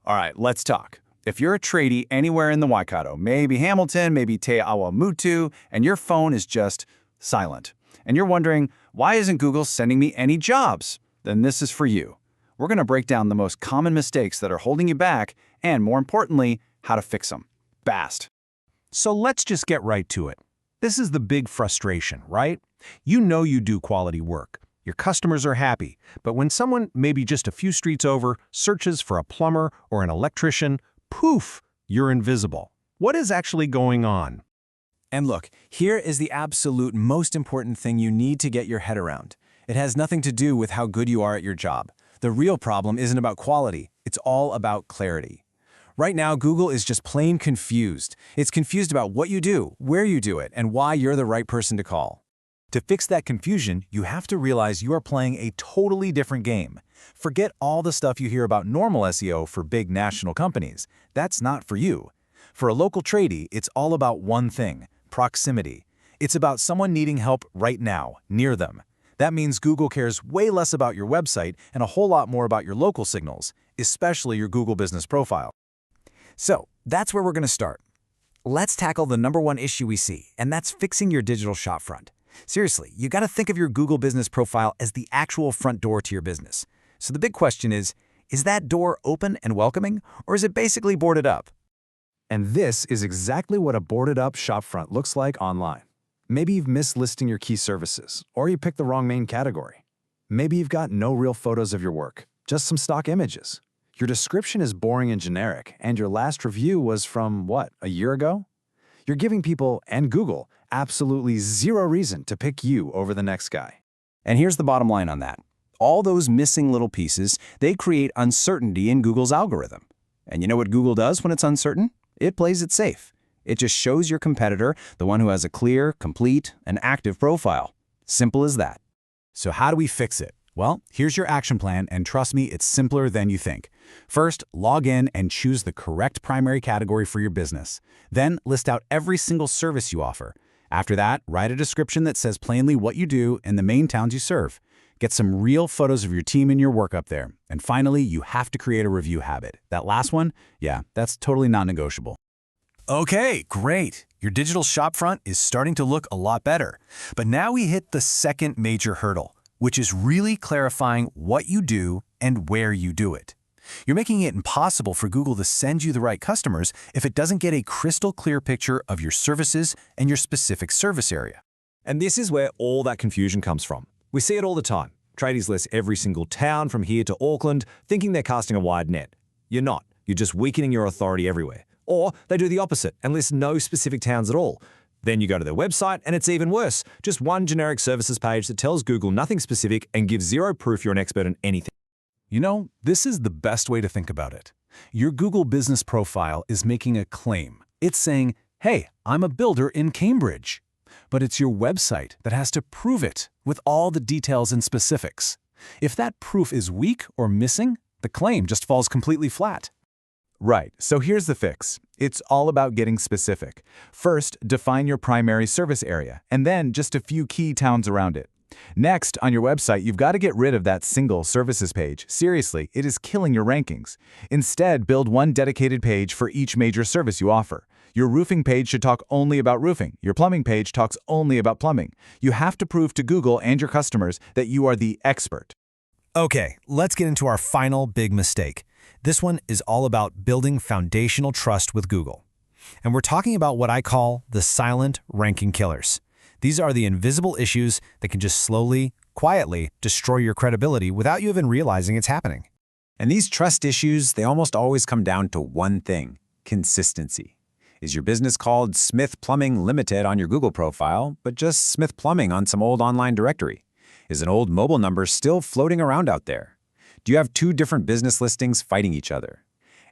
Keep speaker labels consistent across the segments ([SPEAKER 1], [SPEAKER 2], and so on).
[SPEAKER 1] All right, let's talk. If you're a tradie anywhere in the Waikato, maybe Hamilton, maybe Te Awamutu, and your phone is just silent, and you're wondering, why isn't Google sending me any jobs? Then this is for you. We're going to break down the most common mistakes that are holding you back, and more importantly, how to fix them. Fast.
[SPEAKER 2] So let's just get right to it. This is the big frustration, right? You know you do quality work. Your customers are happy, but when someone, maybe just a few streets over, searches for a plumber or an electrician, poof, you're invisible. What is actually going on?
[SPEAKER 3] And look, here is the absolute most important thing you need to get your head around. It has nothing to do with how good you are at your job. The real problem isn't about quality, it's all about clarity. Right now, Google is just plain confused. It's confused about what you do, where you do it, and why you're the right person to call. To fix that confusion, you have to realize you are playing a totally different game. Forget all the stuff you hear about normal SEO for big national companies. That's not for you. For a local tradie, it's all about one thing: proximity. It's about someone needing help right now, near them. That means Google cares way less about your website and a whole lot more about your local signals, especially your Google business profile.
[SPEAKER 4] So that's where we're going to start. Let's tackle the '1 issue we see, and that's fixing your digital shopfront. Seriously, you got to think of your Google business profile as the actual front door to your business. So the big question is that door open and welcoming, or is it basically boarded up?
[SPEAKER 5] And this is exactly what a boarded-up shopfront looks like online. Maybe you've missed listing your key services, or you picked the wrong main category. Maybe you've got no real photos of your work, just some stock images. Your description is boring and generic, and your last review was from, what, a year ago? You're giving people, and Google, absolutely zero reason to pick you over the next guy.
[SPEAKER 3] And here's the bottom line on that. All those missing little pieces, they create uncertainty in Google's algorithm. And you know what Google does when it's uncertain? It plays it safe. It just shows your competitor, the one who has a clear, complete, and active profile. Simple as that.
[SPEAKER 4] So how do we fix it? Well, here's your action plan, and trust me, it's simpler than you think. First, log in and choose the correct primary category for your business. Then, list out every single service you offer. After that, write a description that says plainly what you do and the main towns you serve. Get some real photos of your team and your work up there. And finally, you have to create a review habit. That last one, yeah, that's totally non-negotiable. Okay, great. Your digital shopfront is starting to look a lot better. But now we hit the second major hurdle, which is really clarifying what you do and where you do it. You're making it impossible for Google to send you the right customers if it doesn't get a crystal clear picture of your services and your specific service area.
[SPEAKER 6] And this is where all that confusion comes from. We see it all the time. Tradies list every single town from here to Auckland, thinking they're casting a wide net. You're not. You're just weakening your authority everywhere. Or they do the opposite and list no specific towns at all. Then you go to their website and it's even worse. Just one generic services page that tells Google nothing specific and gives zero proof you're an expert in anything.
[SPEAKER 2] You know, this is the best way to think about it. Your Google business profile is making a claim. It's saying, hey, I'm a builder in Cambridge. But it's your website that has to prove it with all the details and specifics. If that proof is weak or missing, the claim just falls completely flat.
[SPEAKER 1] Right, so here's the fix. It's all about getting specific. First, define your primary service area, and then just a few key towns around it. Next, on your website, you've got to get rid of that single services page. Seriously, it is killing your rankings. Instead, build one dedicated page for each major service you offer. Your roofing page should talk only about roofing. Your plumbing page talks only about plumbing. You have to prove to Google and your customers that you are the expert.
[SPEAKER 3] Okay, let's get into our final big mistake. This one is all about building foundational trust with Google. And we're talking about what I call the silent ranking killers. These are the invisible issues that can just slowly, quietly destroy your credibility without you even realizing it's happening.
[SPEAKER 4] And these trust issues, they almost always come down to one thing: consistency. Is your business called Smith Plumbing Limited on your Google profile, but just Smith Plumbing on some old online directory? Is an old mobile number still floating around out there? Do you have two different business listings fighting each other?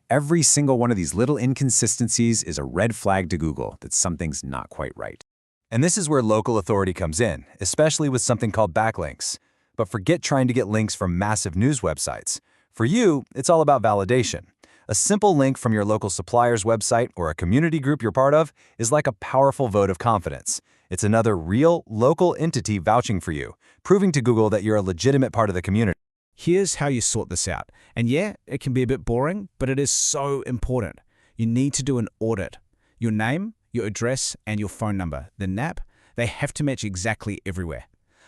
[SPEAKER 4] Every single one of these little inconsistencies is a red flag to Google that something's not quite right.
[SPEAKER 3] And this is where local authority comes in, especially with something called backlinks. But forget trying to get links from massive news websites. For you, it's all about validation. A simple link from your local supplier's website or a community group you're part of is like a powerful vote of confidence. It's another real, local entity vouching for you, proving to Google that you're a legitimate part of the community.
[SPEAKER 2] Here's how you sort this out. And yeah, it can be a bit boring, but it is so important. You need to do an audit. Your name, your address, and your phone number, the NAP, they have to match exactly everywhere.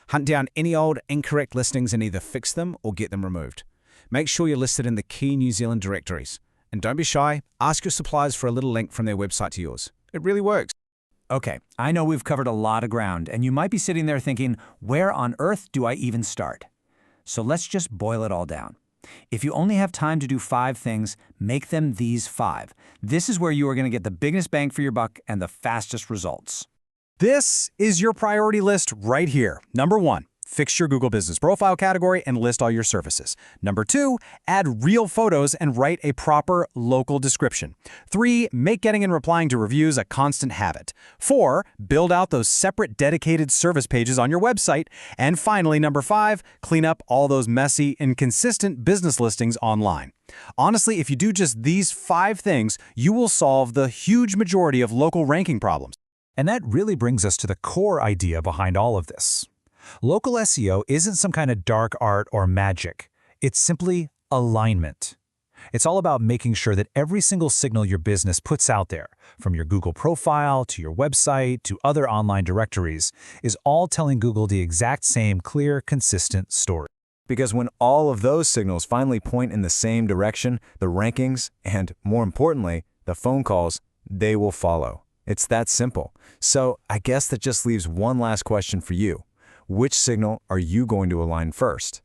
[SPEAKER 2] Hunt down any old incorrect listings and either fix them or get them removed. Make sure you're listed in the key New Zealand directories. And don't be shy, ask your suppliers for a little link from their website to yours. It really works.
[SPEAKER 3] Okay, I know we've covered a lot of ground, and you might be sitting there thinking, where on earth do I even start? So let's just boil it all down. If you only have time to do 5 things, make them these 5. This is where you are going to get the biggest bang for your buck and the fastest results.
[SPEAKER 1] This is your priority list right here. Number 1, fix your Google Business Profile category and list all your services. Number 2, add real photos and write a proper local description. 3, make getting and replying to reviews a constant habit. 4, build out those separate dedicated service pages on your website. And finally, number 5, clean up all those messy, inconsistent business listings online. Honestly, if you do just these 5 things, you will solve the huge majority of local ranking problems.
[SPEAKER 4] And that really brings us to the core idea behind all of this. Local SEO isn't some kind of dark art or magic. It's simply alignment. It's all about making sure that every single signal your business puts out there, from your Google profile to your website to other online directories, is all telling Google the exact same clear, consistent story.
[SPEAKER 6] Because when all of those signals finally point in the same direction, the rankings and, more importantly, the phone calls, they will follow. It's that simple. So I guess that just leaves one last question for you. Which signal are you going to align first?